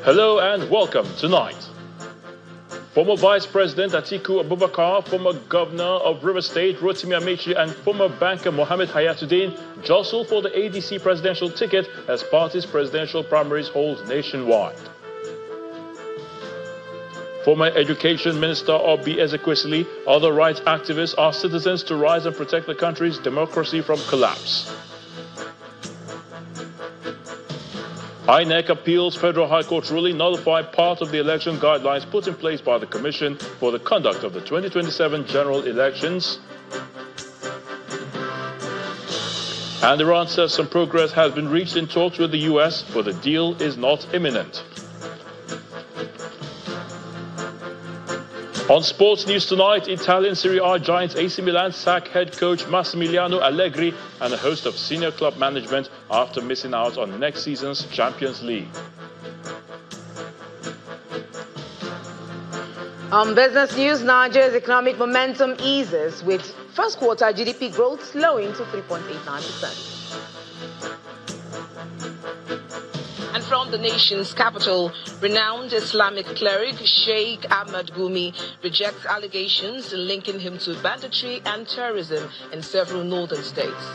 Hello and welcome tonight. Former Vice President Atiku Abubakar, former Governor of Rivers State Rotimi Amechi, and former banker Mohammed Hayatuddin jostle for the ADC presidential ticket as party's presidential primaries hold nationwide. Former Education Minister Obi Ezekwesili, other rights activists are citizens to rise and protect the country's democracy from collapse. INEC appeals Federal High Court ruling nullify part of the election guidelines put in place by the Commission for the conduct of the 2027 general elections. And Iran says some progress has been reached in talks with the US, but the deal is not imminent. On sports news tonight, Italian Serie A giants AC Milan sack head coach Massimiliano Allegri and a host of senior club management after missing out on next season's Champions League. On business news, Nigeria's economic momentum eases with first quarter GDP growth slowing to 3.89%. And from the nation's capital, renowned Islamic cleric Sheikh Ahmad Gumi rejects allegations linking him to banditry and terrorism in several northern states.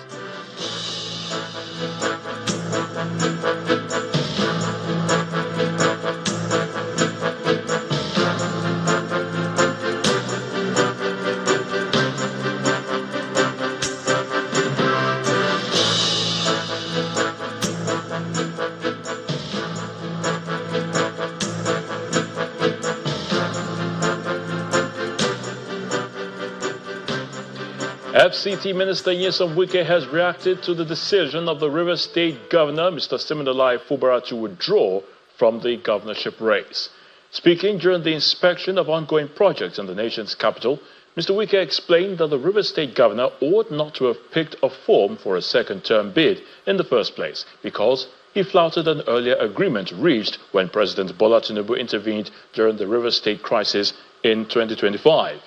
FCT Minister Nyesom Wike has reacted to the decision of the Rivers State Governor, Mr. Siminalayi Fubara, to withdraw from the governorship race. Speaking during the inspection of ongoing projects in the nation's capital, Mr. Wike explained that the Rivers State Governor ought not to have picked a form for a second-term bid in the first place because he flouted an earlier agreement reached when President Bola Tinubu intervened during the Rivers State crisis in 2025.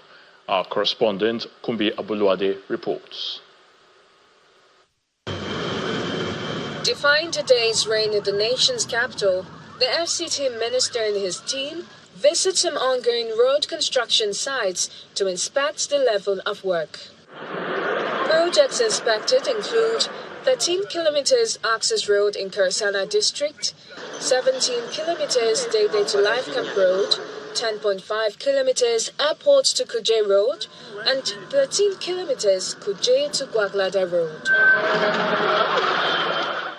Our correspondent, Kumbi Abuluade, reports. Defying today's rain in the nation's capital, the FCT minister and his team visit some ongoing road construction sites to inspect the level of work. Projects inspected include 13 kilometers access road in Karsana district, 17 kilometers Day to Life Camp road, 10.5 kilometers Airport to Kuje Road, and 13 kilometers Kuje to Gwaglada Road.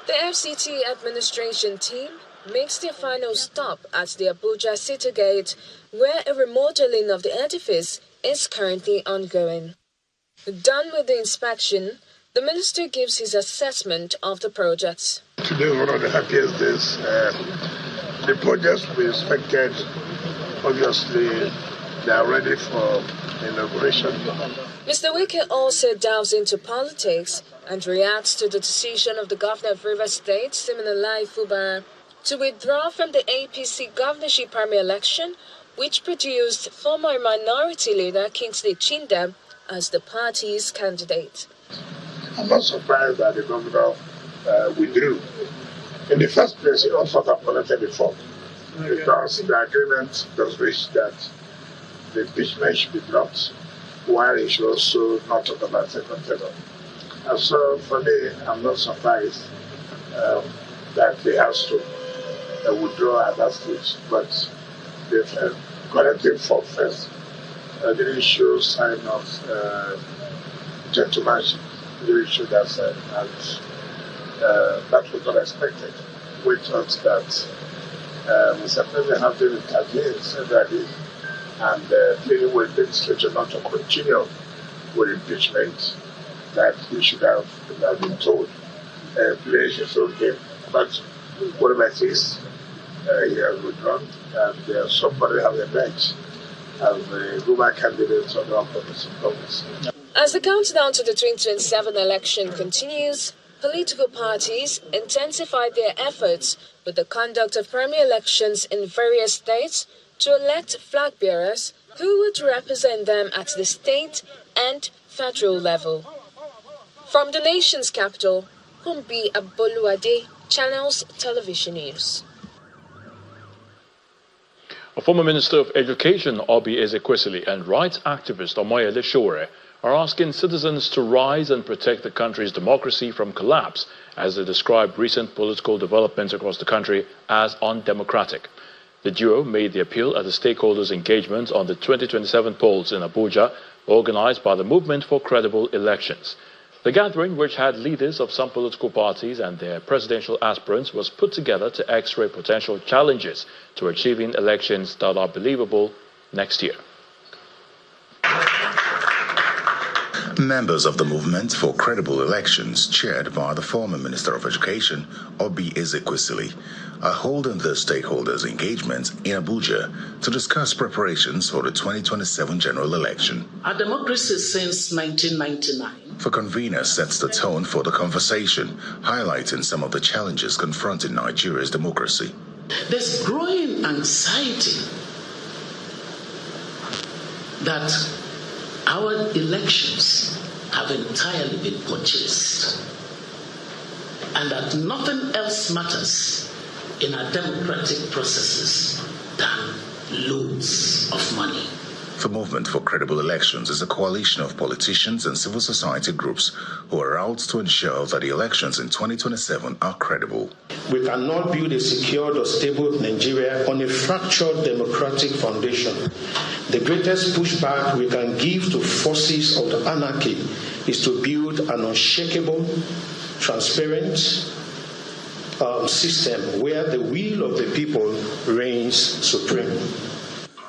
The FCT administration team makes their final stop at the Abuja City Gate, where a remodeling of the edifice is currently ongoing. Done with the inspection, the minister gives his assessment of the projects. Today is one of the happiest days. The projects we inspected, obviously, they are ready for inauguration. Mr. Wike also delves into politics and reacts to the decision of the governor of Rivers State, Siminalayi Fubara, to withdraw from the APC governorship primary election, which produced former minority leader Kingsley Chindem as the party's candidate. I'm not surprised that the governor withdrew. In the first place, he also collected the form, because the agreement was reached that the impeachment should be blocked, while he should also not talk about second term. And so, for me, I'm not surprised that he has to withdraw at that stage. But the collective form first didn't show sign of gentlemanship, didn't show that sign, and that was not expected. We thought that Mr. President had to intervene severally and pleading with the legislature not to continue with impeachment, that he should have been told, play his own game. But whatever it is, he has withdrawn, and somebody has a bench as the woman candidate on the opposition office. As the countdown to the 2027 election continues, political parties intensified their efforts with the conduct of primary elections in various states to elect flag bearers who would represent them at the state and federal level. From the nation's capital, Kumbi Aboluade, Channels Television News. Former Minister of Education Obi Ezekwesili and rights activist Omoyele Sowore are asking citizens to rise and protect the country's democracy from collapse, as they describe recent political developments across the country as undemocratic. The duo made the appeal at the stakeholders' engagement on the 2027 polls in Abuja, organized by the Movement for Credible Elections. The gathering, which had leaders of some political parties and their presidential aspirants, was put together to x-ray potential challenges to achieving elections that are believable next year. Members of the Movement for Credible Elections, chaired by the former Minister of Education, Obi Ezekwesili, are holding their stakeholders' engagement in Abuja to discuss preparations for the 2027 general election. Our democracy since 1999. The convener sets the tone for the conversation, highlighting some of the challenges confronting Nigeria's democracy. There's growing anxiety that our elections have entirely been purchased and that nothing else matters in our democratic processes than loads of money. The Movement for Credible Elections is a coalition of politicians and civil society groups who are out to ensure that the elections in 2027 are credible. We cannot build a secured or stable Nigeria on a fractured democratic foundation. The greatest pushback we can give to forces of the anarchy is to build an unshakable, transparent system where the will of the people reigns supreme.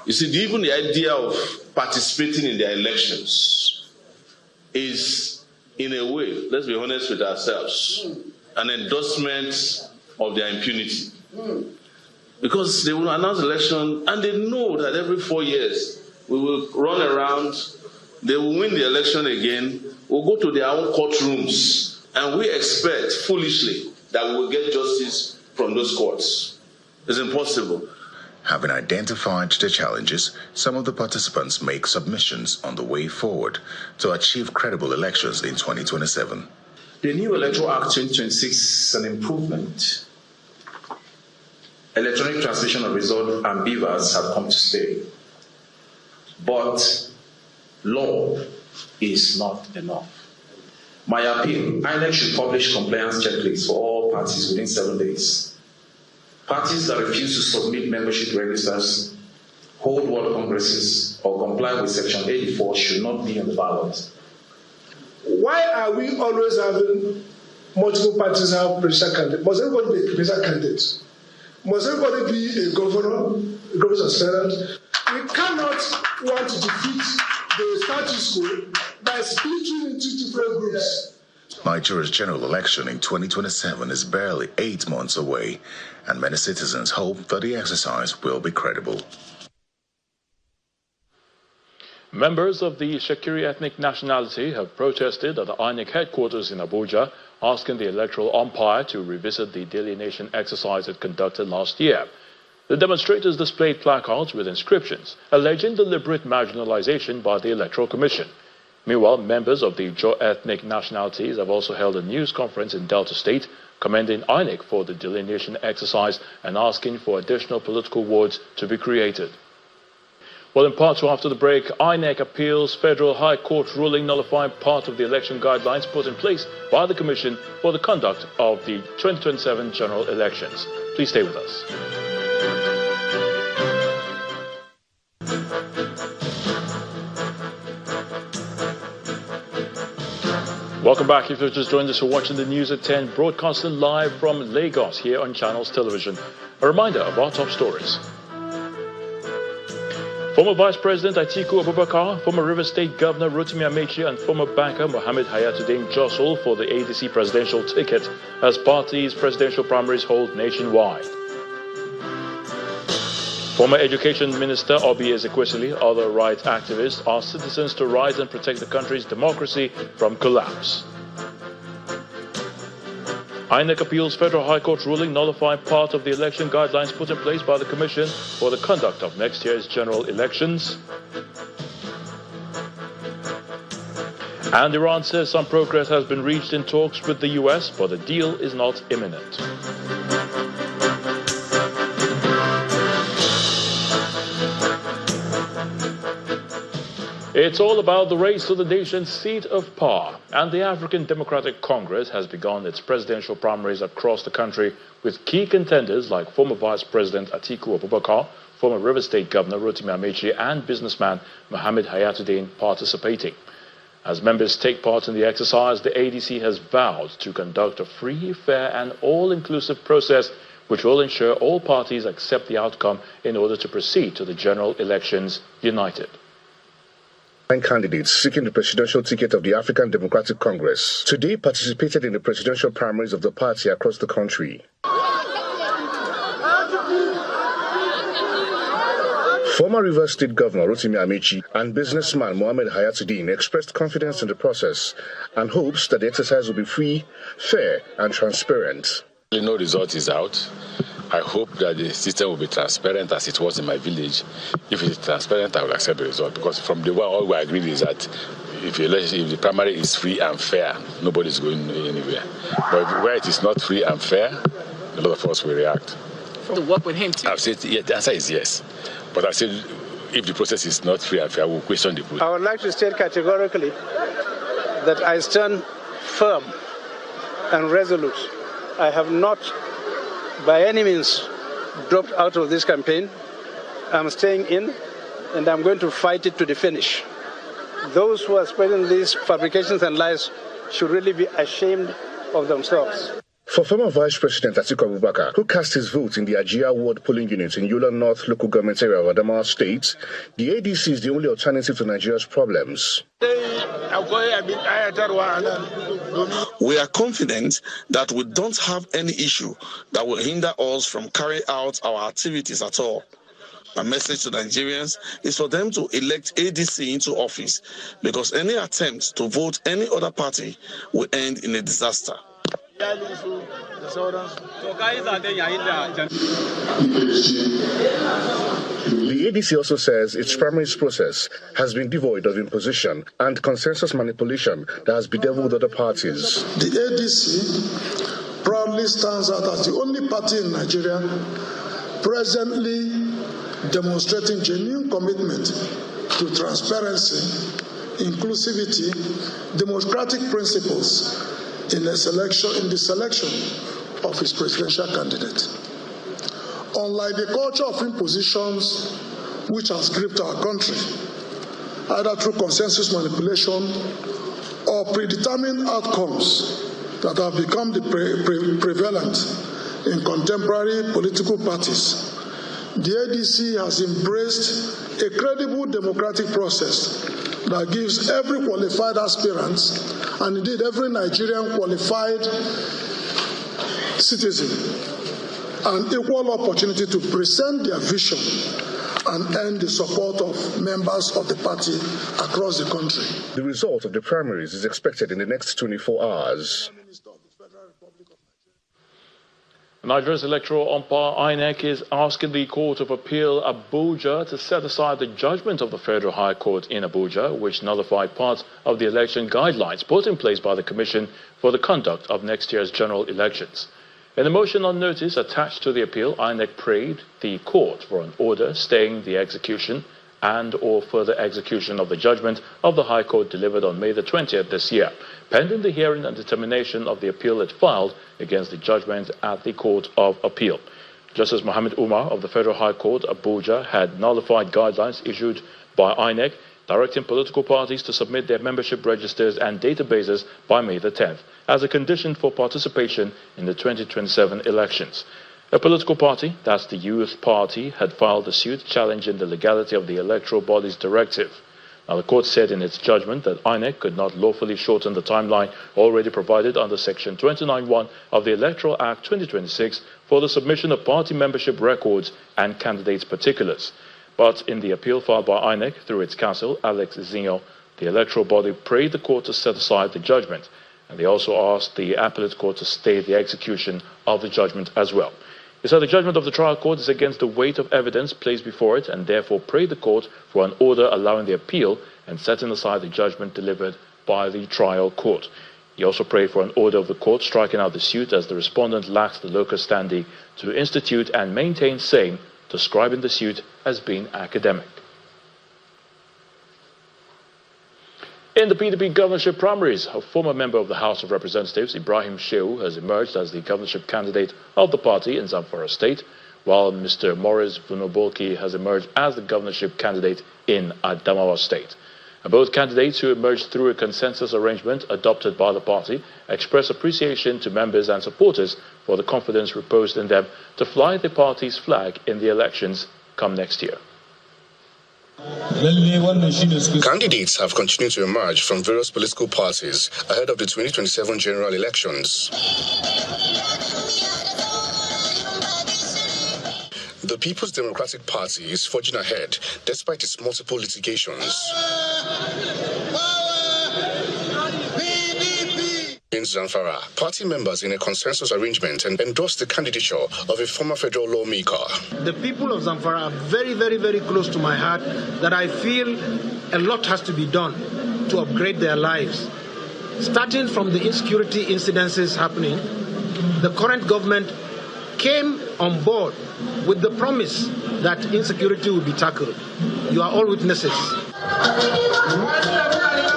You see, even the idea of participating in their elections is, in a way, let's be honest with ourselves, an endorsement of their impunity. Because they will announce election and they know that every 4 years we will run around, they will win the election again, we'll go to their own courtrooms, and we expect, foolishly, that we will get justice from those courts. It's impossible. Having identified the challenges, some of the participants make submissions on the way forward to achieve credible elections in 2027. The new Electoral Act 2026 is an improvement. Electronic transmission of results and beavers have come to stay. But law is not enough. My appeal, INEC should publish compliance checklists for all parties within 7 days. Parties that refuse to submit membership registers, hold world congresses, or comply with Section 84 should not be on the ballot. Why are we always having multiple parties have presidential candidates? Must everybody be a presidential candidate? Must everybody be a governor, a governor's aspirant? We cannot want to defeat the status quo by splitting into different groups. Nigeria's general election in 2027 is barely 8 months away, and many citizens hope that the exercise will be credible. Members of the Shekiri ethnic nationality have protested at the INEC headquarters in Abuja, asking the electoral umpire to revisit the delineation exercise it conducted last year. The demonstrators displayed placards with inscriptions alleging deliberate marginalization by the Electoral Commission. Meanwhile, members of the Jaw ethnic nationalities have also held a news conference in Delta State, commending INEC for the delineation exercise and asking for additional political wards to be created. Well, in part two after the break, INEC appeals Federal High Court ruling nullifying part of the election guidelines put in place by the Commission for the conduct of the 2027 general elections. Please stay with us. Welcome back. If you've just joined us, you're watching the news at 10, broadcasting live from Lagos here on Channels Television. A reminder of our top stories. Former Vice President Atiku Abubakar, former Rivers State Governor Rotimi Amechi, and former banker Mohammed Hayatuddin jostle for the ADC presidential ticket as parties' presidential primaries hold nationwide. Former Education Minister Obi Ezekwesili, other rights activists, asked citizens to rise and protect the country's democracy from collapse. INEC appeals Federal High Court ruling nullifying part of the election guidelines put in place by the Commission for the conduct of next year's general elections. And Iran says some progress has been reached in talks with the US, but the deal is not imminent. It's all about the race to the nation's seat of power, and the African Democratic Congress has begun its presidential primaries across the country with key contenders like former Vice President Atiku Abubakar, former Rivers State Governor Rotimi Amechi, and businessman Mohammed Hayatuddin participating. As members take part in the exercise, the ADC has vowed to conduct a free, fair, and all-inclusive process which will ensure all parties accept the outcome in order to proceed to the general elections united. 9 candidates seeking the presidential ticket of the African Democratic Congress today participated in the presidential primaries of the party across the country. Former Rivers State Governor Rotimi Amechi and businessman Mohammed Hayatuddin expressed confidence in the process and hopes that the exercise will be free, fair, and transparent. No result is out. I hope that the system will be transparent as it was in my village. If it's transparent, I will accept the result, because from the one all we agreed is that if the primary is free and fair, nobody is going anywhere. But where it is not free and fair, a lot of us will react. To work with him too? I've said, yeah, the answer is yes. But I said, if the process is not free and fair, we'll question the process. I would like to state categorically that I stand firm and resolute. I have not, by any means, dropped out of this campaign. I'm staying in, and I'm going to fight it to the finish. Those who are spreading these fabrications and lies should really be ashamed of themselves. For former Vice President Atiku Abubakar, who cast his vote in the Ajia Ward polling unit in Yola North local government area of Adamawa State, the ADC is the only alternative to Nigeria's problems. We are confident that we don't have any issue that will hinder us from carrying out our activities at all. My message to Nigerians is for them to elect ADC into office, because any attempt to vote any other party will end in a disaster. The ADC also says its primaries process has been devoid of imposition and consensus manipulation that has bedeviled other parties. The ADC proudly stands out as the only party in Nigeria presently demonstrating genuine commitment to transparency, inclusivity, democratic principles in the selection of its presidential candidate. Unlike the culture of impositions which has gripped our country, either through consensus manipulation or predetermined outcomes that have become the prevalent in contemporary political parties, the ADC has embraced a credible democratic process that gives every qualified aspirant, and indeed every Nigerian qualified citizen, an equal opportunity to present their vision and earn the support of members of the party across the country. The result of the primaries is expected in the next 24 hours. Nigeria's electoral umpire INEC is asking the Court of Appeal Abuja to set aside the judgment of the Federal High Court in Abuja, which nullified parts of the election guidelines put in place by the Commission for the conduct of next year's general elections. In a motion on notice attached to the appeal, INEC prayed the court for an order staying the execution and or further execution of the judgment of the High Court delivered on May the 20th this year, pending the hearing and determination of the appeal it filed against the judgment at the Court of Appeal. Justice Mohammed Umar of the Federal High Court, Abuja, had nullified guidelines issued by INEC directing political parties to submit their membership registers and databases by May the 10th as a condition for participation in the 2027 elections. A political party, that's the Youth Party, had filed a suit challenging the legality of the Electoral Body's directive. Now, the court said in its judgment that INEC could not lawfully shorten the timeline already provided under Section 29(1) of the Electoral Act 2026 for the submission of party membership records and candidates' particulars. But in the appeal filed by INEC through its counsel, Alex Zinho, the Electoral Body prayed the court to set aside the judgment, and they also asked the appellate court to stay the execution of the judgment as well. He said the judgment of the trial court is against the weight of evidence placed before it, and therefore prayed the court for an order allowing the appeal and setting aside the judgment delivered by the trial court. He also prayed for an order of the court striking out the suit as the respondent lacks the locus standi to institute and maintain same, describing the suit as being academic. In the PDP governorship primaries, a former member of the House of Representatives, Ibrahim Shehu, has emerged as the governorship candidate of the party in Zamfara State, while Mr. Morris Vunobolki has emerged as the governorship candidate in Adamawa State. Both candidates, who emerged through a consensus arrangement adopted by the party, express appreciation to members and supporters for the confidence reposed in them to fly the party's flag in the elections come next year. Candidates have continued to emerge from various political parties ahead of the 2027 general elections. The People's Democratic Party is forging ahead despite its multiple litigations. In Zamfara, party members in a consensus arrangement endorsed the candidature of a former federal lawmaker. The people of Zamfara are very, very, very close to my heart, that I feel a lot has to be done to upgrade their lives. Starting from the insecurity incidences happening, the current government came on board with the promise that insecurity will be tackled. You are all witnesses.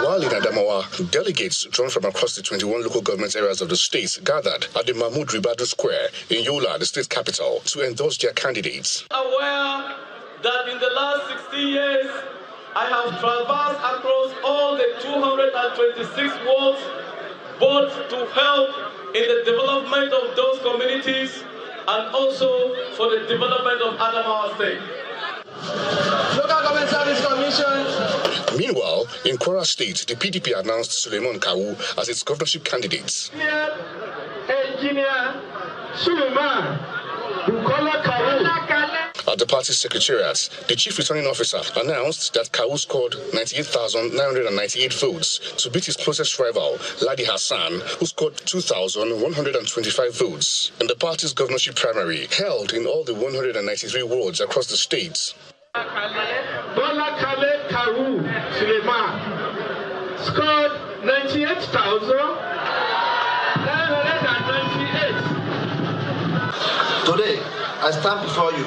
While in Adamawa, delegates drawn from across the 21 local government areas of the state gathered at the Mahmoud Ribadu Square in Yola, the state capital, to endorse their candidates. Aware that in the last 60 years, I have traversed across all the 226 wards, both to help in the development of those communities and also for the development of Adamawa State. Local Government Service Commission. Meanwhile, in Kwara State, the PDP announced Suleiman Kawu as its governorship candidate. Engineer Suleiman Kawu. At the party's secretariat, the chief returning officer announced that Kawu scored 98,998 votes to beat his closest rival, Ladi Hassan, who scored 2,125 votes in the party's governorship primary held in all the 193 wards across the state. Kawu Suleiman scored 98,998. Today, I stand before you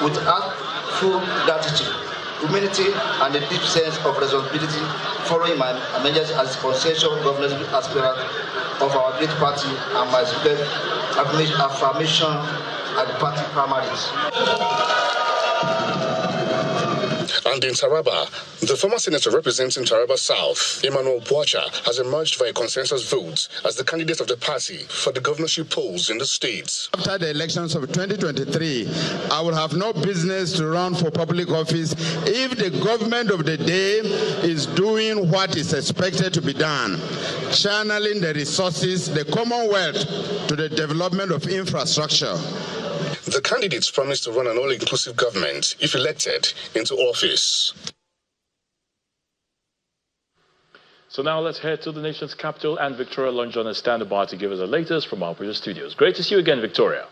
with heartful gratitude, humility, and a deep sense of responsibility following my emergence as consensual governorship aspirant of our great party and my affirmation at the party primaries. And in Taraba, the former senator representing Taraba South, Emmanuel Boacha, has emerged via consensus vote as the candidate of the party for the governorship polls in the state. After the elections of 2023, I will have no business to run for public office if the government of the day is doing what is expected to be done, channeling the resources, the Commonwealth, to the development of infrastructure. The candidates promised to run an all-inclusive government if elected into office. So now let's head to the nation's capital, and Victoria Lonjon is standing by to give us the latest from our Abuja studios. Great to see you again, Victoria.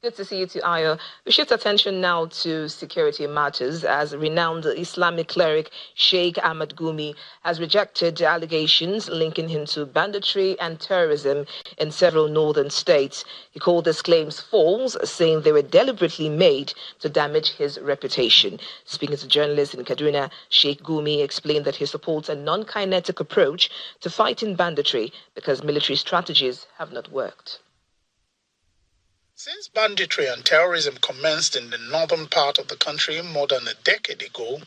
Good to see you too, Ayo. We shift attention now to security matters as renowned Islamic cleric Sheikh Ahmad Gumi has rejected allegations linking him to banditry and terrorism in several northern states. He called these claims false, saying they were deliberately made to damage his reputation. Speaking to journalists in Kaduna, Sheikh Gumi explained that he supports a non-kinetic approach to fighting banditry because military strategies have not worked. Since banditry and terrorism commenced in the northern part of the country more than a decade ago,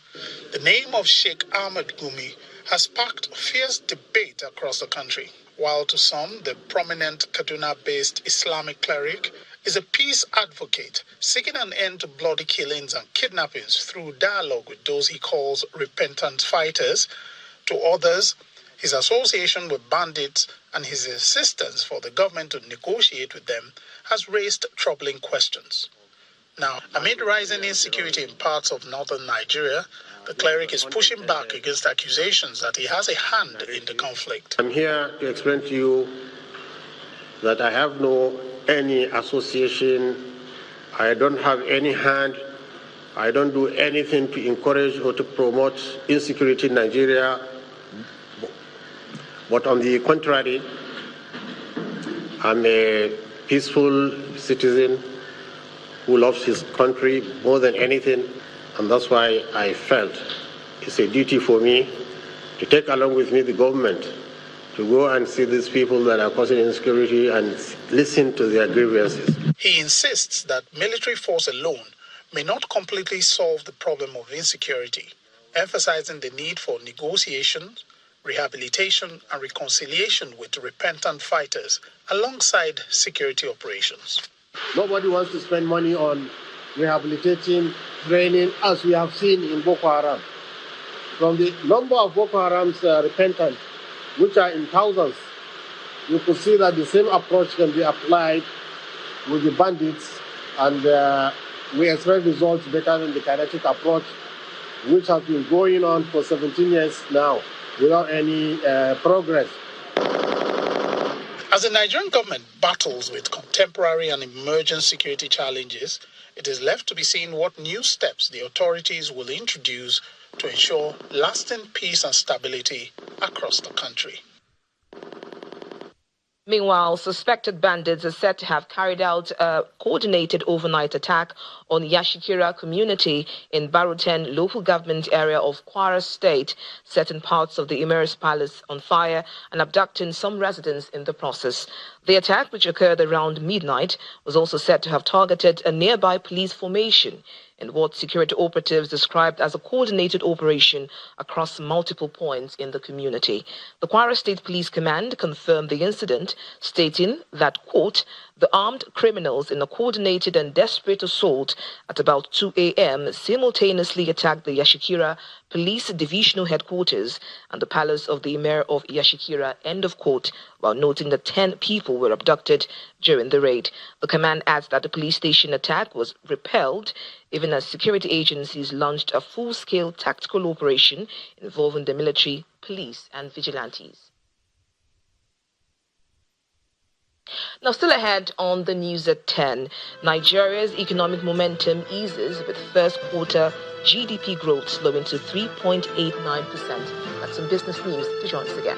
the name of Sheikh Ahmad Gumi has sparked fierce debate across the country. While to some, the prominent Kaduna-based Islamic cleric is a peace advocate seeking an end to bloody killings and kidnappings through dialogue with those he calls repentant fighters, to others, his association with bandits and his insistence for the government to negotiate with them has raised troubling questions. Now, amid rising insecurity in parts of northern Nigeria, the cleric is pushing back against accusations that he has a hand in the conflict. I'm here to explain to you that I have no any association, I don't have any hand, I don't do anything to encourage or to promote insecurity in Nigeria. But on the contrary, I'm a peaceful citizen who loves his country more than anything, and that's why I felt it's a duty for me to take along with me the government to go and see these people that are causing insecurity and listen to their grievances. He insists that military force alone may not completely solve the problem of insecurity, emphasizing the need for negotiation, rehabilitation, and reconciliation with repentant fighters alongside security operations. Nobody wants to spend money on rehabilitating, training, as we have seen in Boko Haram. From the number of Boko Haram's repentants, which are in thousands, you could see that the same approach can be applied with the bandits, and we expect results better than the kinetic approach, which has been going on for 17 years now without any progress. As the Nigerian government battles with contemporary and emerging security challenges, it is left to be seen what new steps the authorities will introduce to ensure lasting peace and stability across the country. Meanwhile, suspected bandits are said to have carried out a coordinated overnight attack on Yashikira community in Baruten local government area of Kwara State, setting parts of the Emir's palace on fire and abducting some residents in the process. The attack, which occurred around midnight, was also said to have targeted a nearby police formation in what security operatives described as a coordinated operation across multiple points in the community. The Kwara State Police Command confirmed the incident, stating that, quote, the armed criminals in a coordinated and desperate assault at about 2 a.m. simultaneously attacked the Yashikira Police Divisional Headquarters and the palace of the Emir of Yashikira, end of quote, while noting that 10 people were abducted during the raid. The command adds that the police station attack was repelled, even as security agencies launched a full-scale tactical operation involving the military, police, and vigilantes. Now, still ahead on the news at 10, Nigeria's economic momentum eases with first quarter GDP growth slowing to 3.89%. That's some business news to join us again.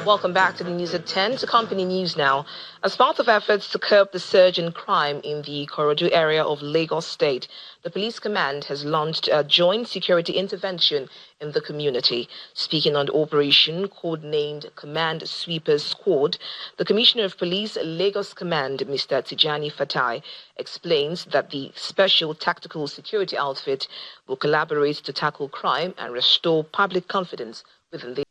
Welcome back to the news at 10, to company news now. As part of efforts to curb the surge in crime in the Ikorodu area of Lagos State, the police command has launched a joint security intervention in the community. Speaking on the operation, codenamed Command Sweepers Squad, the Commissioner of Police Lagos Command, Mr. Tijani Fatai, explains that the special tactical security outfit will collaborate to tackle crime and restore public confidence within the.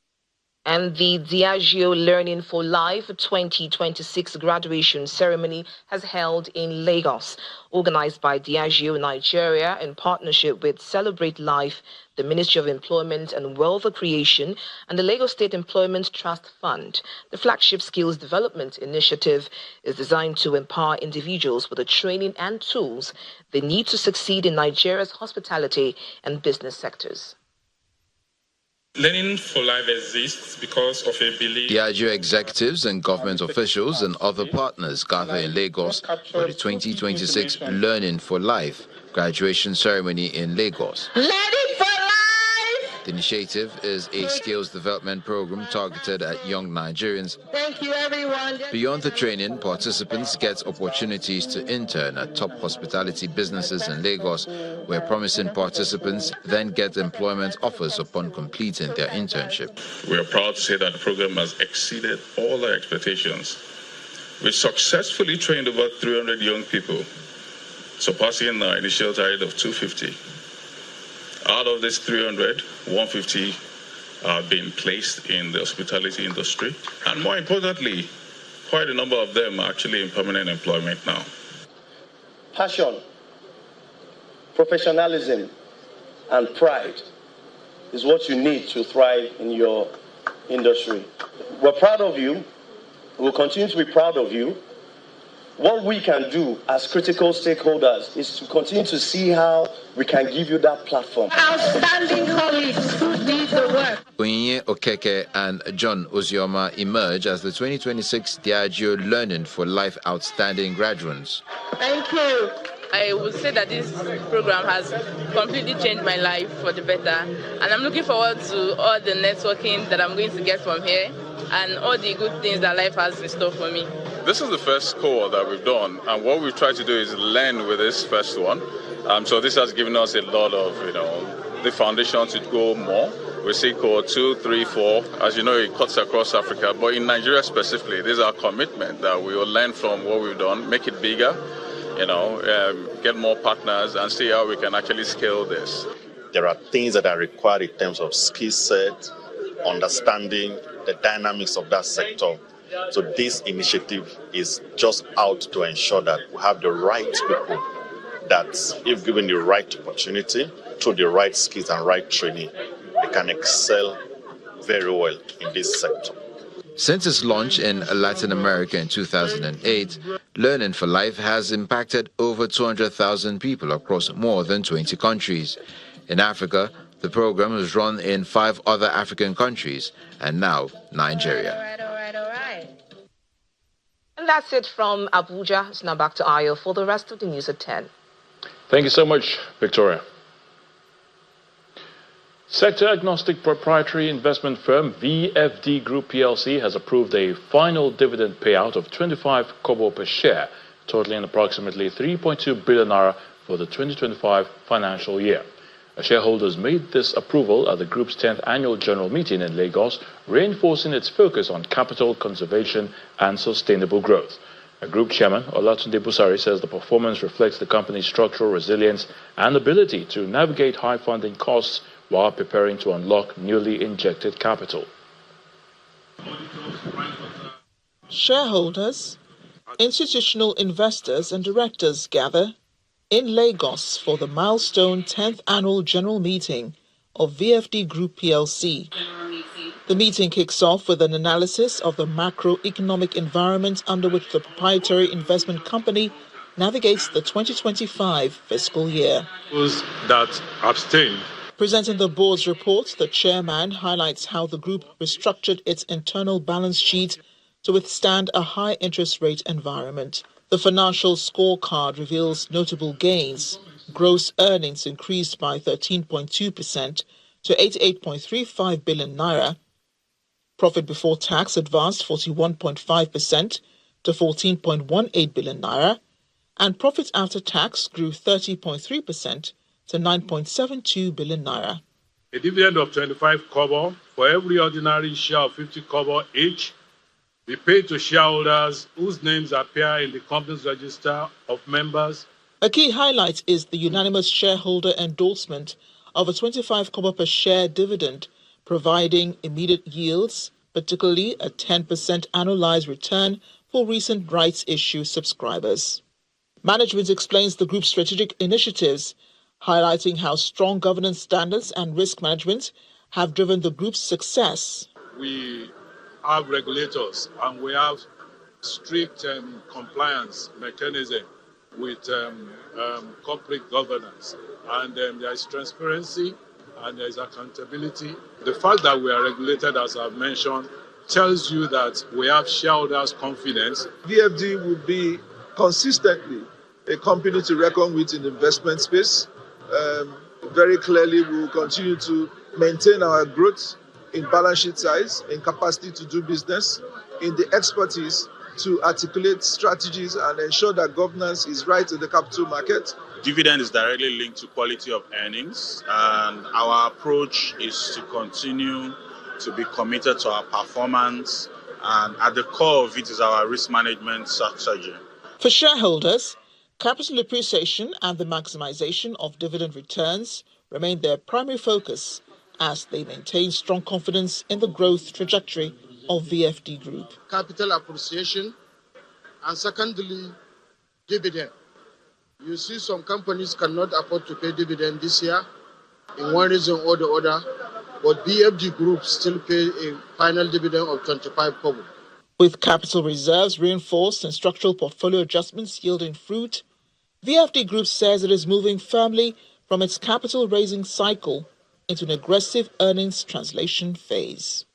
And the Diageo Learning for Life 2026 graduation ceremony has held in Lagos, organized by Diageo Nigeria in partnership with Celebrate Life, the Ministry of Employment and Wealth Creation, and the Lagos State Employment Trust Fund. The flagship skills development initiative is designed to empower individuals with the training and tools they need to succeed in Nigeria's hospitality and business sectors. Learning for Life exists because of a belief. Diageo executives and government officials and other partners gather in Lagos for the 2026 Learning for Life graduation ceremony in Lagos. Learning for Life! The initiative is a skills development program targeted at young Nigerians. Thank you, everyone. Beyond the training, participants get opportunities to intern at top hospitality businesses in Lagos, where promising participants then get employment offers upon completing their internship. We are proud to say that the program has exceeded all our expectations. We successfully trained over 300 young people, surpassing our initial target of 250. Out of this 300, 150 are being placed in the hospitality industry. And more importantly, quite a number of them are actually in permanent employment now. Passion, professionalism, and pride is what you need to thrive in your industry. We're proud of you. We'll continue to be proud of you. What we can do as critical stakeholders is to continue to see how we can give you that platform. Outstanding colleagues who lead the work. Onyinye Okeke and John Ozioma emerge as the 2026 Diageo Learning for Life Outstanding Graduates. Thank you. I would say that this program has completely changed my life for the better, and I'm looking forward to all the networking that I'm going to get from here and all the good things that life has in store for me. This is the first cohort that we've done, and what we've tried to do is learn with this first one. So this has given us a lot of, the foundation to go more. We see cohort 2, 3, 4. As you know, it cuts across Africa, but in Nigeria specifically, this is our commitment that we will learn from what we've done, make it bigger, get more partners and see how we can actually scale this. There are things that are required in terms of skill set, understanding the dynamics of that sector. So this initiative is just out to ensure that we have the right people that, if given the right opportunity, through the right skills and right training, they can excel very well in this sector. Since its launch in Latin America in 2008, Learning for Life has impacted over 200,000 people across more than 20 countries. In Africa, the program is run in 5 other African countries and now Nigeria. All right. And that's it from Abuja. It's now back to Ayo for the rest of the news at 10. Thank you so much, Victoria. Sector-agnostic proprietary investment firm VFD Group PLC has approved a final dividend payout of 25 kobo per share, totaling approximately 3.2 billion naira for the 2025 financial year. Shareholders made this approval at the group's 10th annual general meeting in Lagos, reinforcing its focus on capital conservation and sustainable growth. Group Chairman Olatunde Busari says the performance reflects the company's structural resilience and ability to navigate high funding costs while preparing to unlock newly injected capital. Shareholders, institutional investors and directors gather in Lagos for the milestone 10th annual general meeting of VFD Group PLC. The meeting kicks off with an analysis of the macroeconomic environment under which the proprietary investment company navigates the 2025 fiscal year. Those that abstained. Presenting the board's report, the chairman highlights how the group restructured its internal balance sheet to withstand a high interest rate environment. The financial scorecard reveals notable gains. Gross earnings increased by 13.2% to 88.35 billion naira. Profit before tax advanced 41.5% to 14.18 billion naira. And profit after tax grew 30.3% to 9.72 billion naira. A dividend of 25 kobo for every ordinary share of 50 kobo each be paid to shareholders whose names appear in the company's register of members. A key highlight is the unanimous shareholder endorsement of a 25 kobo per share dividend, providing immediate yields, particularly a 10% annualized return for recent rights issue subscribers. Management explains the group's strategic initiatives, highlighting how strong governance standards and risk management have driven the group's success. We have regulators and we have strict compliance mechanism with corporate governance, and there is transparency and there is accountability. The fact that we are regulated, as I've mentioned, tells you that we have shareholders' confidence. VFD will be consistently a company to reckon with in the investment space. Very clearly, we will continue to maintain our growth in balance sheet size, in capacity to do business, in the expertise to articulate strategies and ensure that governance is right in the capital market. Dividend is directly linked to quality of earnings, and our approach is to continue to be committed to our performance, and at the core of it is our risk management strategy. For shareholders, capital appreciation and the maximization of dividend returns remain their primary focus as they maintain strong confidence in the growth trajectory of VFD Group. Capital appreciation and secondly, dividend. You see some companies cannot afford to pay dividend this year in one reason or the other, but VFD Group still pay a final dividend of 25 kobo. With capital reserves reinforced and structural portfolio adjustments yielding fruit, VFD Group says it is moving firmly from its capital raising cycle into an aggressive earnings translation phase.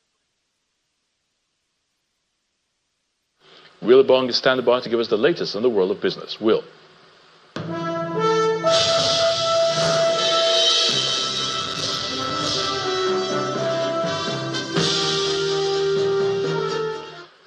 Will Bong is standing by to give us the latest in the world of business. Will.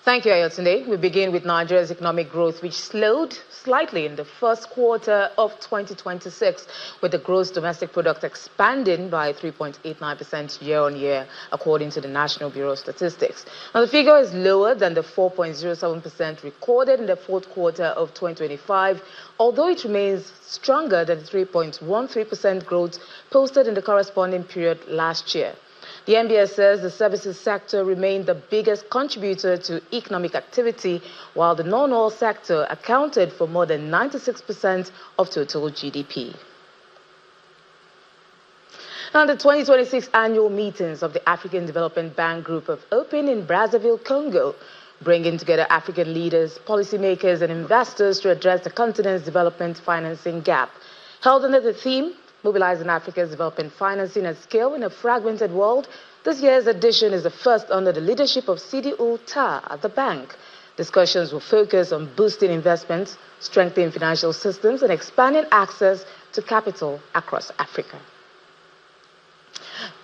Thank you, Ayotunde. We begin with Nigeria's economic growth, which slowed slightly in the first quarter of 2026, with the gross domestic product expanding by 3.89% year-on-year, according to the National Bureau of Statistics. Now, the figure is lower than the 4.07% recorded in the fourth quarter of 2025, although it remains stronger than the 3.13% growth posted in the corresponding period last year. The NBS says the services sector remained the biggest contributor to economic activity, while the non-oil sector accounted for more than 96% of total GDP. Now, the 2026 annual meetings of the African Development Bank Group have opened in Brazzaville, Congo, bringing together African leaders, policymakers, and investors to address the continent's development financing gap. Held under the theme, Mobilizing Africa's Development Financing at Scale in a Fragmented World, this year's edition is the first under the leadership of Sidi Ulta at the bank. Discussions will focus on boosting investments, strengthening financial systems, and expanding access to capital across Africa.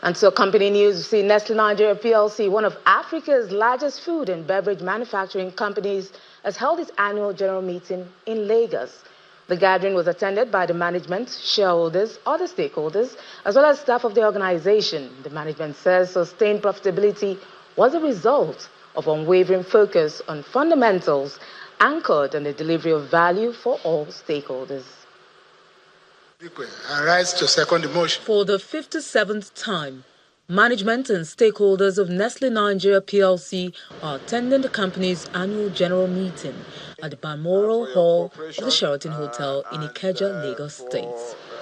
And so, company news, you see Nestle Nigeria PLC, one of Africa's largest food and beverage manufacturing companies, has held its annual general meeting in Lagos. The gathering was attended by the management, shareholders, other stakeholders, as well as staff of the organization. The management says sustained profitability was a result of unwavering focus on fundamentals anchored on the delivery of value for all stakeholders. I rise to second the motion. For the 57th time, management and stakeholders of Nestle Nigeria PLC are attending the company's annual general meeting at the Balmoral Hall of the Sheraton Hotel in Ikeja, Lagos State.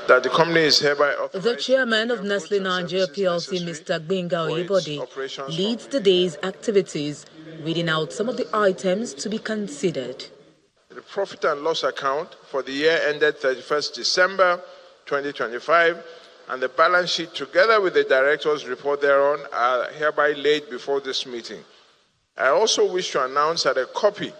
That the company is hereby The chairman of Nestle Nigeria PLC, Mr. Gbenga Oyebode, leads the day's activities, reading out some of the items to be considered. The profit and loss account for the year ended 31st December 2025 and the balance sheet together with the director's report thereon are hereby laid before this meeting. I also wish to announce that a copy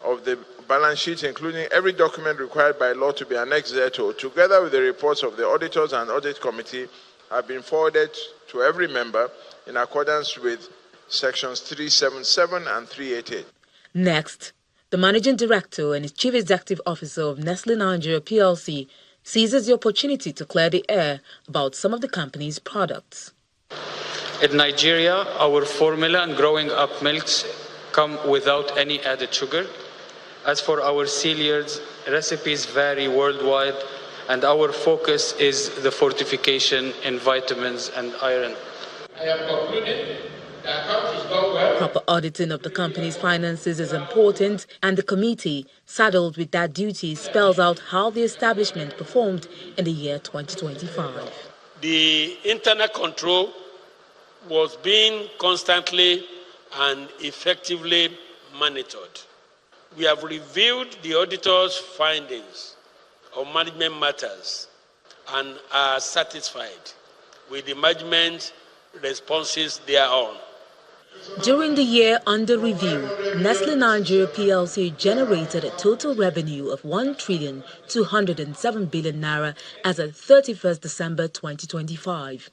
of the balance sheet, including every document required by law to be annexed thereto, together with the reports of the auditors and audit committee, have been forwarded to every member in accordance with sections 377 and 388. Next, the managing director and chief executive officer of Nestle Nigeria PLC seizes the opportunity to clear the air about some of the company's products. In Nigeria, our formula and growing up milks come without any added sugar. As for our cereals, recipes vary worldwide, and our focus is the fortification in vitamins and iron. I have concluded the account is done well. Proper auditing of the company's finances is important, and the committee, saddled with that duty, spells out how the establishment performed in the year 2025. The internal control was being constantly and effectively monitored. We have reviewed the auditor's findings on management matters and are satisfied with the management responses thereon. During the year under review, Nestle Nigeria PLC generated a total revenue of 1,207 billion naira as of 31st December 2025.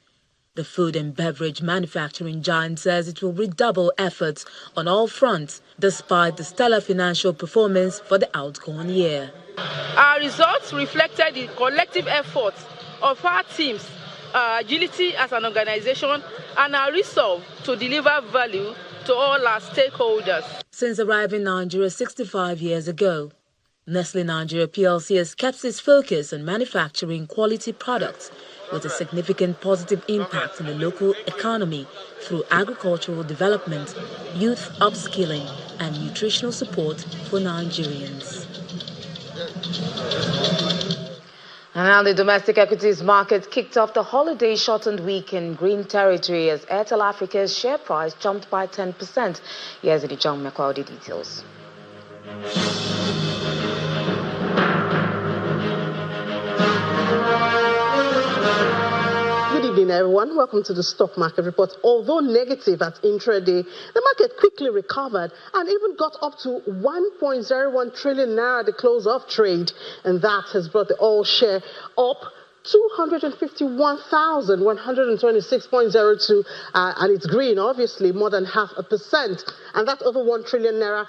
The food and beverage manufacturing giant says it will redouble efforts on all fronts despite the stellar financial performance for the outgone year. Our results reflected the collective efforts of our teams, our agility as an organization, and our resolve to deliver value to all our stakeholders. Since arriving in Nigeria 65 years ago, Nestle Nigeria PLC has kept its focus on manufacturing quality products with a significant positive impact on the local economy through agricultural development, youth upskilling, and nutritional support for Nigerians. And now the domestic equities market kicked off the holiday-shortened week in green territory as Airtel Africa's share price jumped by 10%. Here's the John McCarty details. Good evening, everyone. Welcome to the stock market report. Although negative at intraday, the market quickly recovered and even got up to 1.01 trillion naira at the close of trade, and that has brought the oil share up 251,126.02, and it's green, obviously, more than 0.5%. And that over 1 trillion naira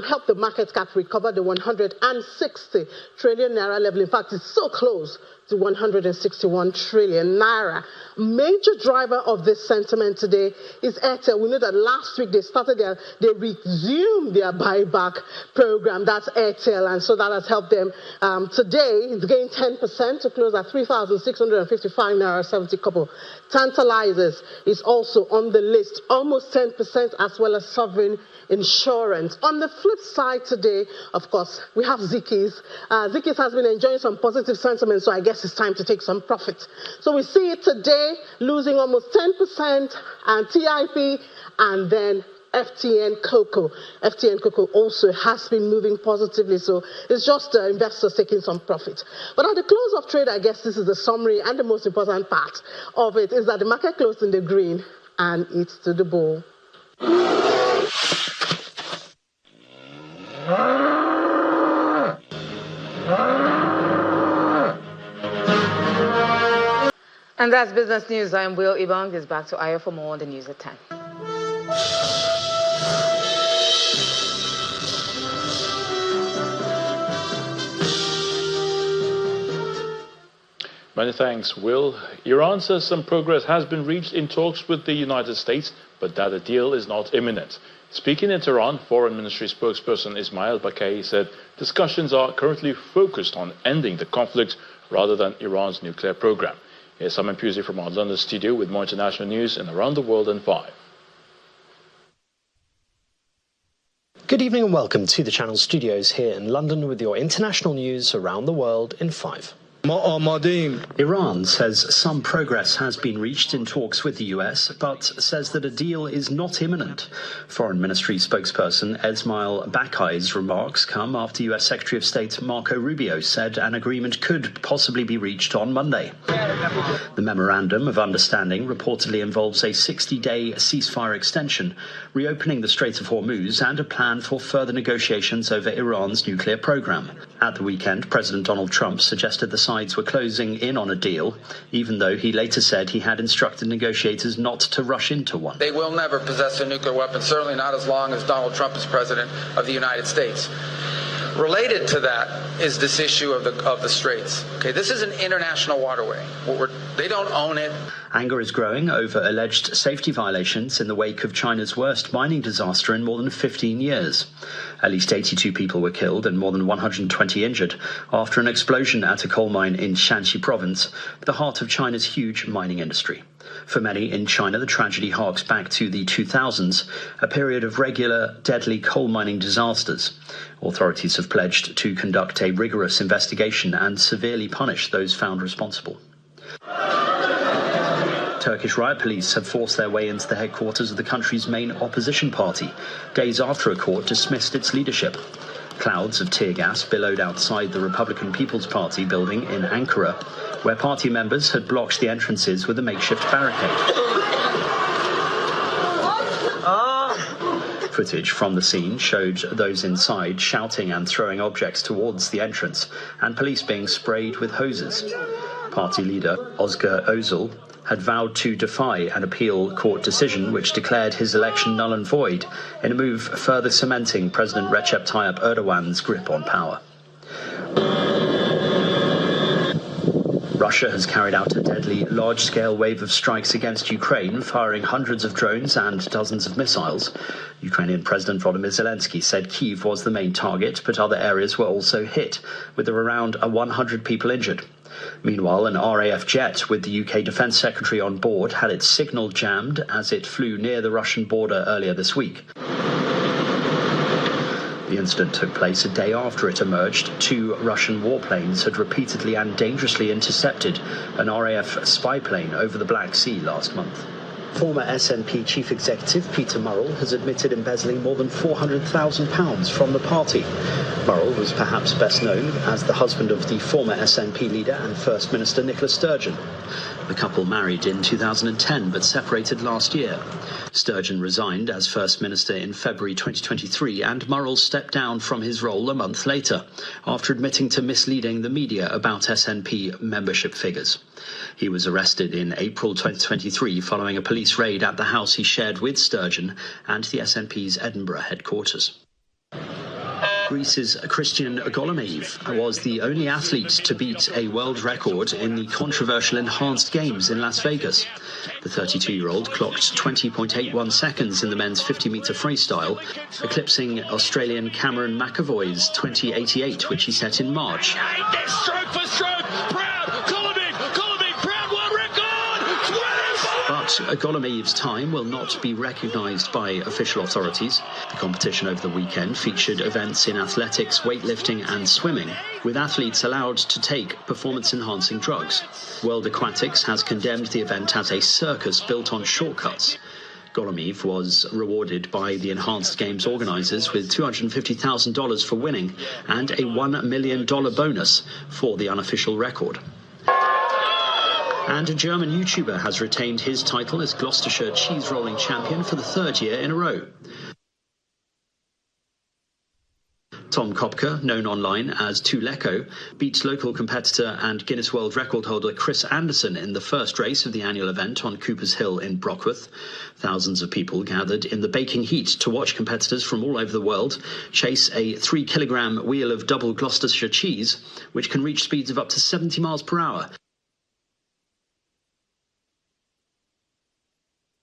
helped the market cap recover the 160 trillion naira level. In fact, it's so close to 161 trillion naira. Major driver of this sentiment today is Airtel. We know that last week they resumed their buyback program. That's Airtel, and so that has helped them. Today, it's gained 10% to close at 3,655 naira 70 kobo. Tantalizers is also on the list, almost 10%, as well as Sovereign Insurance. On the flip side today, of course, we have Zikis. Zikis has been enjoying some positive sentiment, so I guess it's time to take some profit. So we see it today losing almost 10%, and TIP, and then FTN Cocoa. FTN Cocoa also has been moving positively, so it's just investors taking some profit. But at the close of trade, I guess this is the summary, and the most important part of it is that the market closed in the green, and it's to the bull. And that's business news. I'm Will Ibang. Is back to Ayo for more on the news at 10. Many thanks, Will. Iran says some progress has been reached in talks with the United States, but that a deal is not imminent. Speaking in Tehran, Foreign Ministry spokesperson Ismail Baqai said discussions are currently focused on ending the conflict rather than Iran's nuclear program. Here's Simon Pusey from our London studio with more international news and around the world in 5. Good evening and welcome to the Channel Studios here in London with your international news around the world in 5. Iran says some progress has been reached in talks with the US, but says that a deal is not imminent. Foreign Ministry spokesperson Ismail Baqai's remarks come after US Secretary of State Marco Rubio said an agreement could possibly be reached on Monday. The Memorandum of Understanding reportedly involves a 60-day ceasefire extension, reopening the Strait of Hormuz, and a plan for further negotiations over Iran's nuclear program. At the weekend, President Donald Trump suggested the sides were closing in on a deal, even though he later said he had instructed negotiators not to rush into one. They will never possess a nuclear weapon, certainly not as long as Donald Trump is president of the United States. Related to that is this issue of the straits. Okay, this is an international waterway. They don't own it. Anger is growing over alleged safety violations in the wake of China's worst mining disaster in more than 15 years. At least 82 people were killed and more than 120 injured after an explosion at a coal mine in Shanxi province, the heart of China's huge mining industry. For many in China, the tragedy harks back to the 2000s, a period of regular, deadly coal mining disasters. Authorities have pledged to conduct a rigorous investigation and severely punish those found responsible. Turkish riot police have forced their way into the headquarters of the country's main opposition party, days after a court dismissed its leadership. Clouds of tear gas billowed outside the Republican People's Party building in Ankara, where party members had blocked the entrances with a makeshift barricade. Footage from the scene showed those inside shouting and throwing objects towards the entrance, and police being sprayed with hoses. Party leader Özgür Özel had vowed to defy an appeal court decision which declared his election null and void, in a move further cementing President Recep Tayyip Erdogan's grip on power. Russia has carried out a deadly, large-scale wave of strikes against Ukraine, firing hundreds of drones and dozens of missiles. Ukrainian President Volodymyr Zelensky said Kyiv was the main target, but other areas were also hit, with around 100 people injured. Meanwhile, an RAF jet with the UK Defence Secretary on board had its signal jammed as it flew near the Russian border earlier this week. The incident took place a day after it emerged 2 Russian warplanes had repeatedly and dangerously intercepted an RAF spy plane over the Black Sea last month. Former SNP Chief Executive Peter Murrell has admitted embezzling more than £400,000 from the party. Murrell was perhaps best known as the husband of the former SNP leader and First Minister Nicola Sturgeon. The couple married in 2010 but separated last year. Sturgeon resigned as First Minister in February 2023 and Murrell stepped down from his role a month later after admitting to misleading the media about SNP membership figures. He was arrested in April 2023 following a police raid at the house he shared with Sturgeon and the SNP's Edinburgh headquarters. Greece's Christian Golomeev was the only athlete to beat a world record in the controversial Enhanced Games in Las Vegas. The 32-year-old clocked 20.81 seconds in the men's 50-metre freestyle, eclipsing Australian Cameron McAvoy's 20.88, which he set in March. Stroke for stroke, proud, Golomeev, proud world record, 24! But Golomeev's time will not be recognised by official authorities. The competition over the weekend featured events in athletics, weightlifting and swimming, with athletes allowed to take performance-enhancing drugs. World Aquatics has condemned the event as a circus built on shortcuts. Golomeev was rewarded by the Enhanced Games organisers with $250,000 for winning and a $1 million bonus for the unofficial record. And a German YouTuber has retained his title as Gloucestershire cheese rolling champion for the third year in a row. Tom Kopka, known online as Tuleko, beat local competitor and Guinness World Record holder Chris Anderson in the first race of the annual event on Cooper's Hill in Brockworth. Thousands of people gathered in the baking heat to watch competitors from all over the world chase a 3-kilogram wheel of double Gloucestershire cheese, which can reach speeds of up to 70 miles per hour.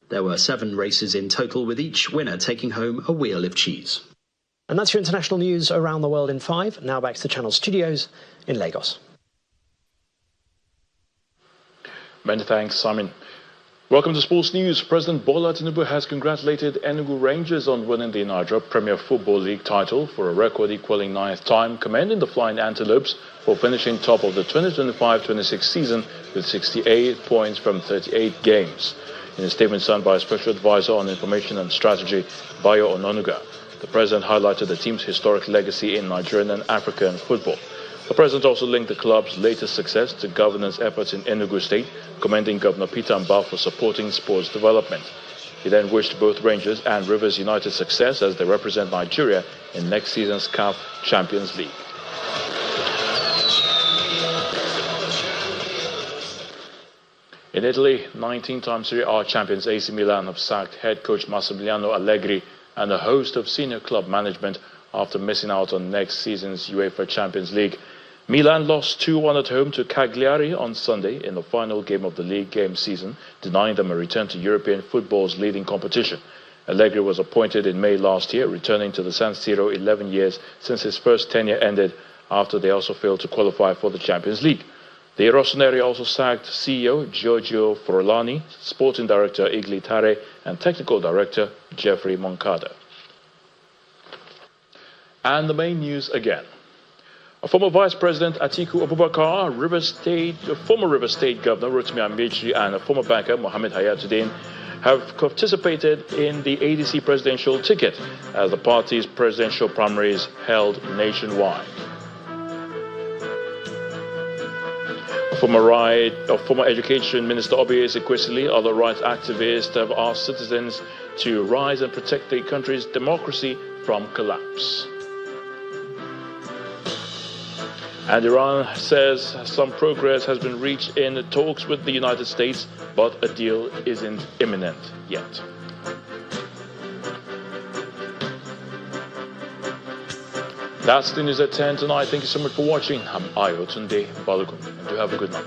There were 7 races in total, with each winner taking home a wheel of cheese. And that's your international news around the world in 5. Now back to the Channel studios in Lagos. Many thanks, Simon. Welcome to Sports News. President Bola Tinubu has congratulated Enugu Rangers on winning the Nigeria Premier Football League title for a record-equaling 9th time, commending the Flying Antelopes for finishing top of the 2025-26 season with 68 points from 38 games. In a statement signed by a Special Advisor on Information and Strategy, Bayo Ononuga, the President highlighted the team's historic legacy in Nigerian and African football. The President also linked the club's latest success to governance efforts in Enugu State, commending Governor Peter Mbah for supporting sports development. He then wished both Rangers and Rivers United success as they represent Nigeria in next season's CAF Champions League. In Italy, 19-time Serie A champions AC Milan have sacked head coach Massimiliano Allegri and a host of senior club management after missing out on next season's UEFA Champions League. Milan lost 2-1 at home to Cagliari on Sunday in the final game of the league game season, denying them a return to European football's leading competition. Allegri was appointed in May last year, returning to the San Siro 11 years since his first tenure ended after they also failed to qualify for the Champions League. The Rossoneri also sacked CEO Giorgio Forlani, sporting director Igli Tare, and technical director Jeffrey Moncada. And the main news again. A former Vice President Atiku Abubakar, former Rivers State Governor Rotimi Amechi, and a former banker Mohammed Hayatuddin have participated in the ADC presidential ticket as the party's presidential primaries held nationwide. Former Education Minister Obieze Ekwesili, other rights activists have asked citizens to rise and protect the country's democracy from collapse. And Iran says some progress has been reached in talks with the United States, but a deal isn't imminent yet. That's the news at 10 tonight. Thank you so much for watching. I'm Ayo Tunde Balogun, and do have a good night.